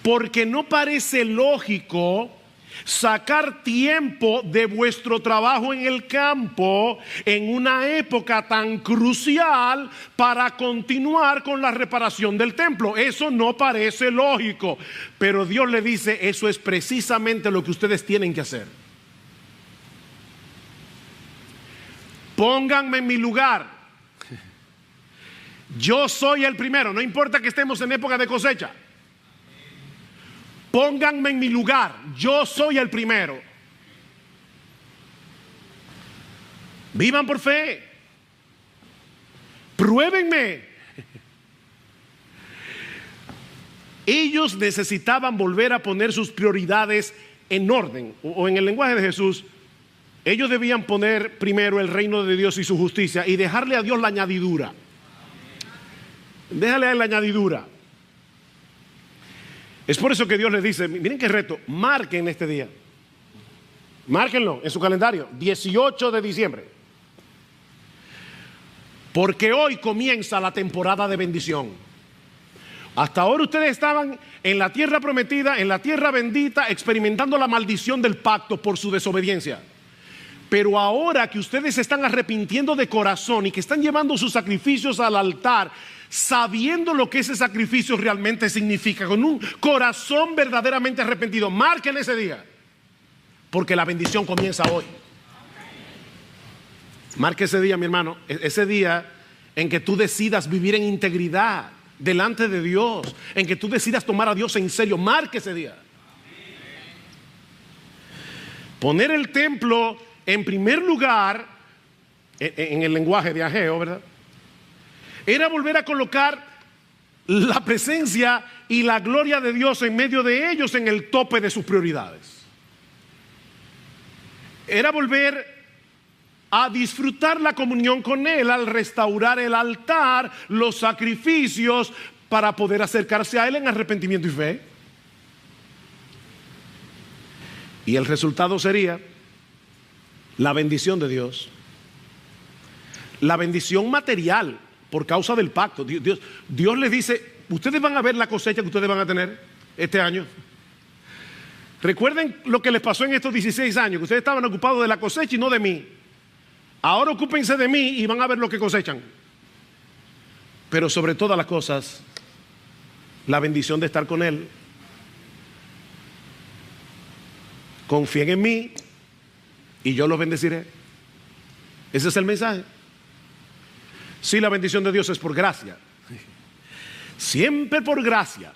porque no parece lógico sacar tiempo de vuestro trabajo en el campo en una época tan crucial para continuar con la reparación del templo. Eso no parece lógico, pero Dios le dice: eso es precisamente lo que ustedes tienen que hacer. Pónganme en mi lugar. Yo soy el primero, no importa que estemos en época de cosecha. Pónganme en mi lugar, yo soy el primero. Vivan por fe. Pruébenme. Ellos necesitaban volver a poner sus prioridades en orden, o en el lenguaje de Jesús, ellos debían poner primero el reino de Dios y su justicia y dejarle a Dios la añadidura. Déjale a él la añadidura. Es por eso que Dios les dice: miren qué reto, marquen este día. Márquenlo en su calendario, 18 de diciembre. Porque hoy comienza la temporada de bendición. Hasta ahora ustedes estaban en la tierra prometida, en la tierra bendita, experimentando la maldición del pacto por su desobediencia. Pero ahora que ustedes se están arrepintiendo de corazón y que están llevando sus sacrificios al altar, sabiendo lo que ese sacrificio realmente significa, con un corazón verdaderamente arrepentido, marquen ese día, porque la bendición comienza hoy. Marque ese día, mi hermano, ese día en que tú decidas vivir en integridad delante de Dios, en que tú decidas tomar a Dios en serio. Marque ese día. Poner el templo en primer lugar, en el lenguaje de Ageo, ¿verdad?, era volver a colocar la presencia y la gloria de Dios en medio de ellos, en el tope de sus prioridades. Era volver a disfrutar la comunión con Él al restaurar el altar, los sacrificios, para poder acercarse a Él en arrepentimiento y fe. Y el resultado sería la bendición de Dios, la bendición material por causa del pacto. Dios les dice: ustedes van a ver la cosecha que ustedes van a tener este año. Recuerden lo que les pasó en estos 16 años, que ustedes estaban ocupados de la cosecha y no de mí. Ahora ocúpense de mí y van a ver lo que cosechan. Pero sobre todas las cosas, la bendición de estar con Él. Confíen en mí y yo los bendeciré. Ese es el mensaje. Sí, la bendición de Dios es por gracia, siempre por gracia.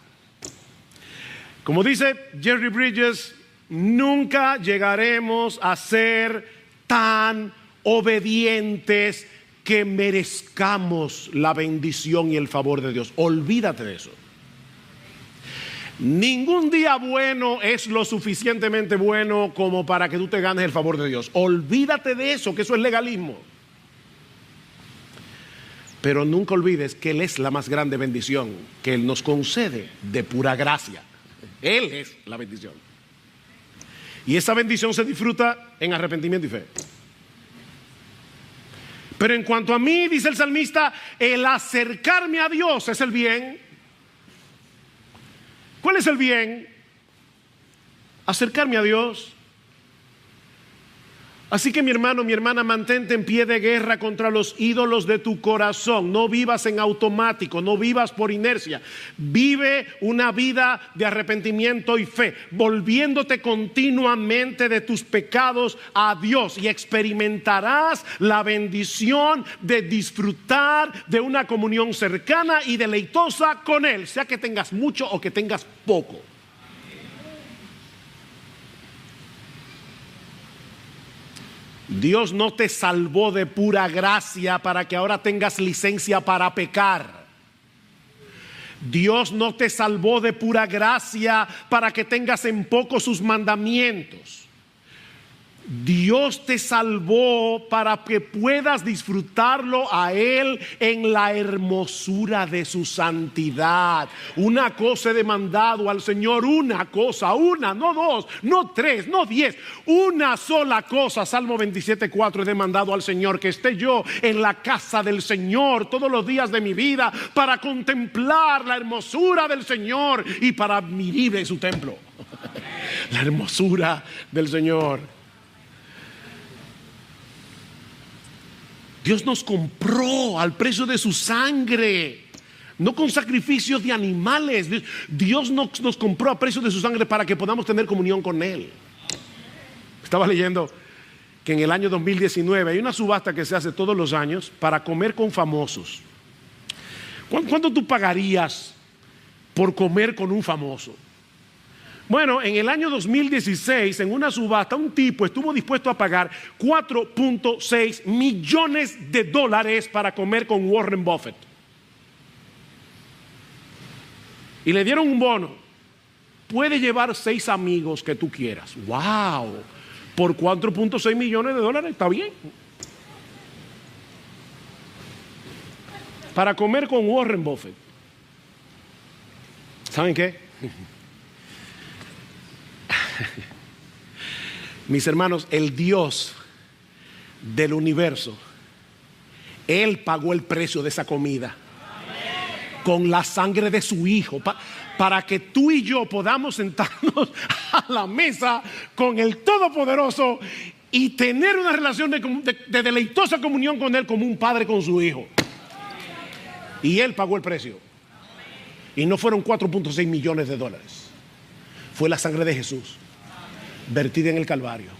Como dice Jerry Bridges, nunca llegaremos a ser tan obedientes que merezcamos la bendición y el favor de Dios. Olvídate de eso. Ningún día bueno es lo suficientemente bueno como para que tú te ganes el favor de Dios. Olvídate de eso, que eso es legalismo. Pero nunca olvides que Él es la más grande bendición que Él nos concede de pura gracia. Él es la bendición. Y esa bendición se disfruta en arrepentimiento y fe. Pero en cuanto a mí, dice el salmista, el acercarme a Dios es el bien. ¿Cuál es el bien? Acercarme a Dios. Así que mi hermano, mi hermana, mantente en pie de guerra contra los ídolos de tu corazón. No vivas en automático, no vivas por inercia. Vive una vida de arrepentimiento y fe, volviéndote continuamente de tus pecados a Dios, y experimentarás la bendición de disfrutar de una comunión cercana y deleitosa con Él, sea que tengas mucho o que tengas poco. Dios no te salvó de pura gracia para que ahora tengas licencia para pecar. Dios no te salvó de pura gracia para que tengas en poco sus mandamientos. Dios te salvó para que puedas disfrutarlo a Él en la hermosura de su santidad. Una cosa he demandado al Señor, una cosa, una, no dos, no tres, no 10, una sola cosa. Salmo 27:4, he demandado al Señor que esté yo en la casa del Señor todos los días de mi vida, para contemplar la hermosura del Señor y para admirar en su templo. La hermosura del Señor. Dios nos compró al precio de su sangre, no con sacrificios de animales. Dios nos compró a precio de su sangre para que podamos tener comunión con Él. Estaba leyendo que en el año 2019 hay una subasta que se hace todos los años para comer con famosos. ¿Cuánto tú pagarías por comer con un famoso? Bueno, en el año 2016, en una subasta, un tipo estuvo dispuesto a pagar $4.6 millones para comer con Warren Buffett. Y le dieron un bono. Puede llevar 6 amigos que tú quieras. ¡Wow! Por $4.6 millones, está bien. Para comer con Warren Buffett. ¿Saben qué? Mis hermanos, el Dios del universo, Él pagó el precio de esa comida. con la sangre de su Hijo, para que tú y yo podamos sentarnos a la mesa con el Todopoderoso y tener una relación de deleitosa comunión con Él, como un padre con su hijo. Y Él pagó el precio. Y no fueron 4.6 millones de dólares. Fue la sangre de Jesús vertida en el Calvario.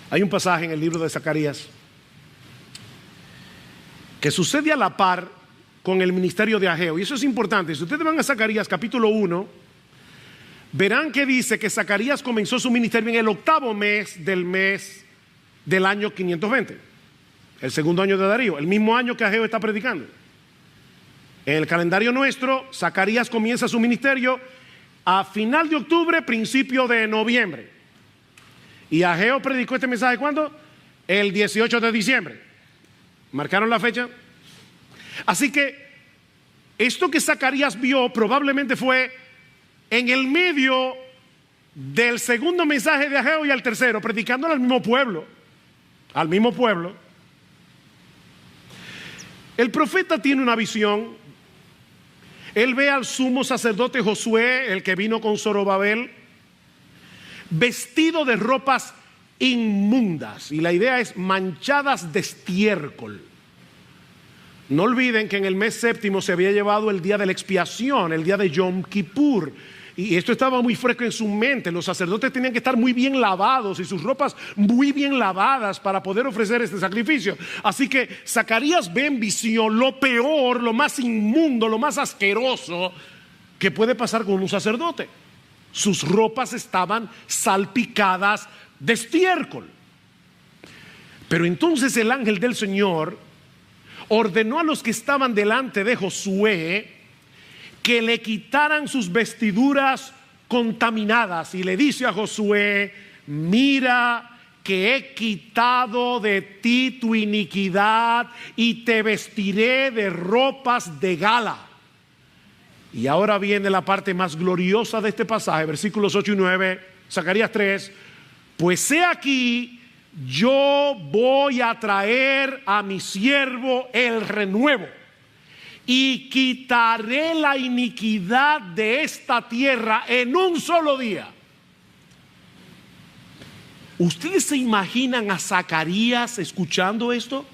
Hay un pasaje en el libro de Zacarías que sucede a la par con el ministerio de Ageo. Y eso es importante. Si ustedes van a Zacarías capítulo 1, verán que dice que Zacarías comenzó su ministerio en el 8º mes del año 520. El segundo año de Darío, el mismo año que Ageo está predicando. En el calendario nuestro, Zacarías comienza su ministerio a final de octubre, principio de noviembre. Y Ageo predicó este mensaje ¿cuándo? El 18 de diciembre. ¿Marcaron la fecha? Así que esto que Zacarías vio probablemente fue en el medio del segundo mensaje de Ageo y al tercero, predicando al mismo pueblo. Al mismo pueblo. El profeta tiene una visión. Él ve al sumo sacerdote Josué, el que vino con Zorobabel, vestido de ropas inmundas, y la idea es manchadas de estiércol. No olviden que en el mes séptimo se había llevado el día de la expiación, el día de Yom Kippur, y esto estaba muy fresco en su mente. Los sacerdotes tenían que estar muy bien lavados y sus ropas muy bien lavadas para poder ofrecer este sacrificio. Así que Zacarías ve en visión lo peor, lo más inmundo, lo más asqueroso que puede pasar con un sacerdote. Sus ropas estaban salpicadas de estiércol. Pero entonces el ángel del Señor ordenó a los que estaban delante de Josué que le quitaran sus vestiduras contaminadas, y le dice a Josué: mira que he quitado de ti tu iniquidad y te vestiré de ropas de gala. Y ahora viene la parte más gloriosa de este pasaje, versículos 8 y 9, Zacarías 3. Pues he aquí, yo voy a traer a mi siervo el renuevo, y quitaré la iniquidad de esta tierra en un solo día. ¿Ustedes se imaginan a Zacarías escuchando esto?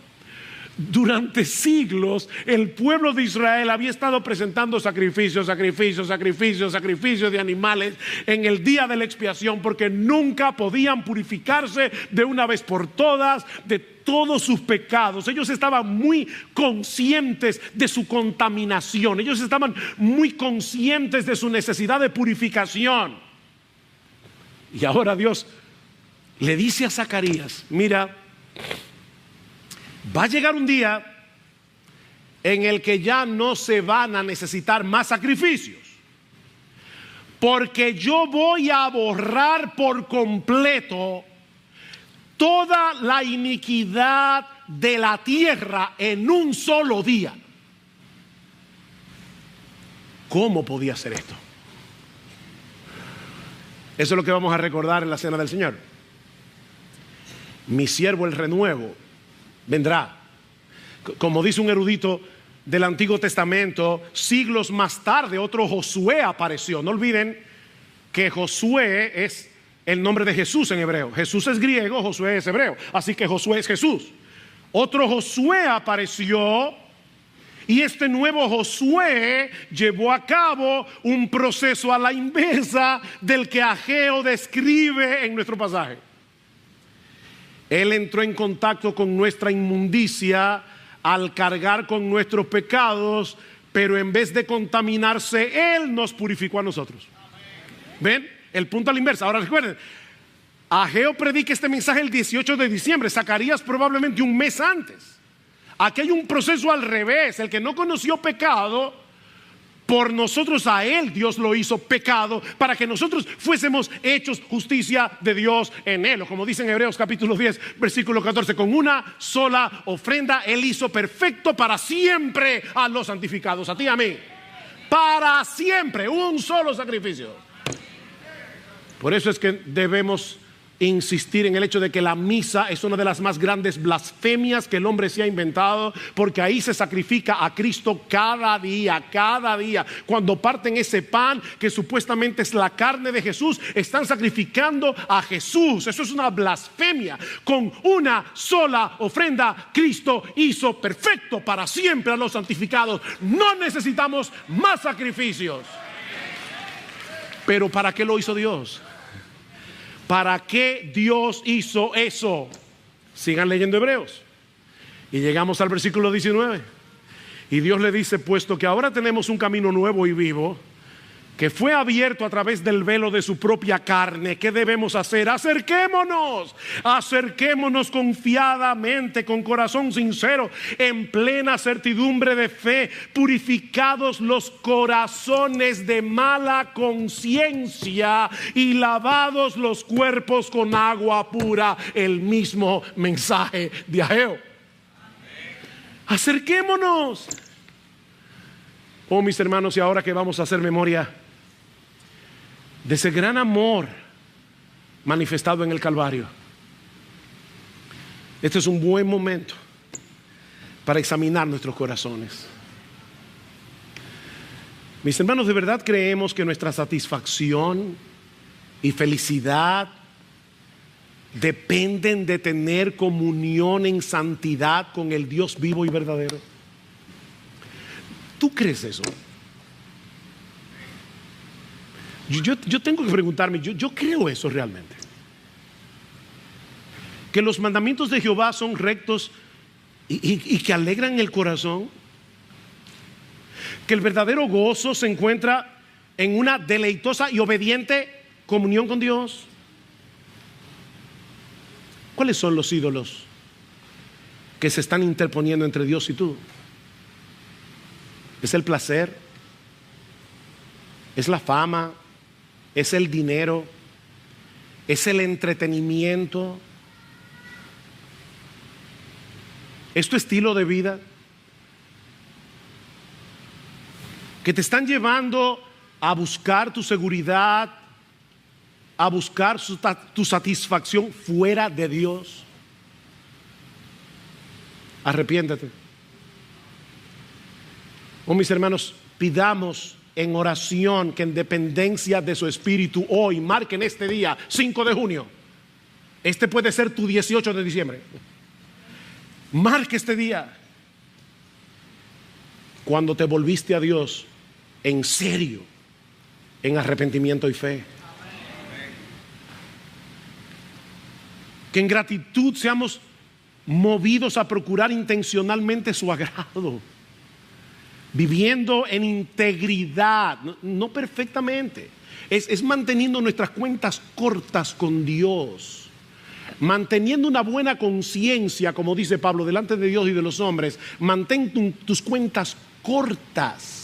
Durante siglos el pueblo de Israel había estado presentando sacrificios de animales en el día de la expiación, porque nunca podían purificarse de una vez por todas de todos sus pecados. Ellos estaban muy conscientes de su contaminación, ellos estaban muy conscientes de su necesidad de purificación. Y ahora Dios le dice a Zacarías: mira, va a llegar un día en el que ya no se van a necesitar más sacrificios, porque yo voy a borrar por completo toda la iniquidad de la tierra en un solo día. ¿Cómo podía ser esto? Eso es lo que vamos a recordar en la cena del Señor. Mi siervo el renuevo vendrá. Como dice un erudito del Antiguo Testamento, siglos más tarde otro Josué apareció. No olviden que Josué es el nombre de Jesús en hebreo. Jesús es griego, Josué es hebreo. Así que Josué es Jesús. Otro Josué apareció, y este nuevo Josué llevó a cabo un proceso a la inversa del que Ageo describe en nuestro pasaje. Él entró en contacto con nuestra inmundicia al cargar con nuestros pecados, pero en vez de contaminarse, Él nos purificó a nosotros. ¿Ven? El punto a la inversa. Ahora recuerden, Ageo predica este mensaje el 18 de diciembre, Zacarías probablemente un mes antes. Aquí hay un proceso al revés. El que no conoció pecado, por nosotros a él Dios lo hizo pecado, para que nosotros fuésemos hechos justicia de Dios en él. O como dice en Hebreos capítulo 10 versículo 14, con una sola ofrenda él hizo perfecto para siempre a los santificados, a ti y a mí. Para siempre, un solo sacrificio. Por eso es que debemos insistir en el hecho de que la misa es una de las más grandes blasfemias que el hombre se ha inventado, porque ahí se sacrifica a Cristo cada día, cada día. Cuando parten ese pan que supuestamente es la carne de Jesús, están sacrificando a Jesús. Eso es una blasfemia. Con una sola ofrenda, Cristo hizo perfecto para siempre a los santificados. No necesitamos más sacrificios. Pero ¿para qué lo hizo Dios? ¿Para qué Dios hizo eso? Sigan leyendo Hebreos. Y llegamos al versículo 19. Y Dios le dice: puesto que ahora tenemos un camino nuevo y vivo, que fue abierto a través del velo de su propia carne, ¿qué debemos hacer? Acerquémonos confiadamente, con corazón sincero, en plena certidumbre de fe, purificados los corazones de mala conciencia y lavados los cuerpos con agua pura. El mismo mensaje de Ageo. Acerquémonos. Oh, mis hermanos, y ahora que vamos a hacer memoria de ese gran amor manifestado en el Calvario, este es un buen momento para examinar nuestros corazones. Mis hermanos, ¿de verdad creemos que nuestra satisfacción y felicidad dependen de tener comunión en santidad con el Dios vivo y verdadero? ¿Tú crees eso? Yo tengo que preguntarme, yo creo eso realmente. Que los mandamientos de Jehová son rectos y que alegran el corazón. Que el verdadero gozo se encuentra en una deleitosa y obediente comunión con Dios. ¿Cuáles son los ídolos que se están interponiendo entre Dios y tú? ¿Es el placer? ¿Es la fama? ¿Es el dinero? ¿Es el entretenimiento? ¿Es tu estilo de vida? Que te están llevando a buscar tu seguridad, a buscar tu satisfacción fuera de Dios. Arrepiéntete. Oh, mis hermanos, pidamos en oración que en dependencia de su espíritu hoy marquen este día 5 de junio. Este puede ser tu 18 de diciembre. Marque este día cuando te volviste a Dios en serio, en arrepentimiento y fe. Que en gratitud seamos movidos a procurar intencionalmente su agrado, viviendo en integridad, no perfectamente, es manteniendo nuestras cuentas cortas con Dios, manteniendo una buena conciencia, como dice Pablo, delante de Dios y de los hombres. Mantén tus cuentas cortas.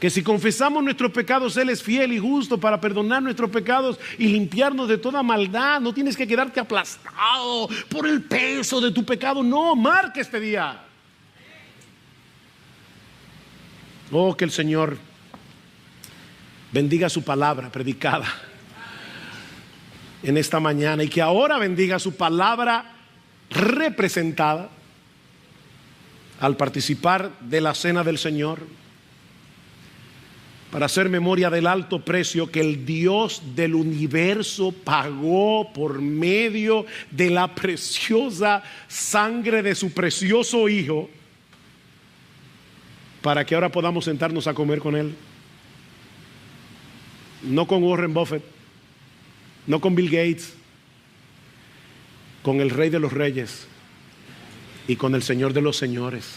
Que si confesamos nuestros pecados, Él es fiel y justo para perdonar nuestros pecados y limpiarnos de toda maldad. No tienes que quedarte aplastado por el peso de tu pecado. No, marca este día. Oh, que el Señor bendiga su palabra predicada en esta mañana, y que ahora bendiga su palabra representada al participar de la cena del Señor, para hacer memoria del alto precio que el Dios del universo pagó por medio de la preciosa sangre de su precioso Hijo, para que ahora podamos sentarnos a comer con Él. No con Warren Buffett, no con Bill Gates, con el Rey de los Reyes y con el Señor de los Señores.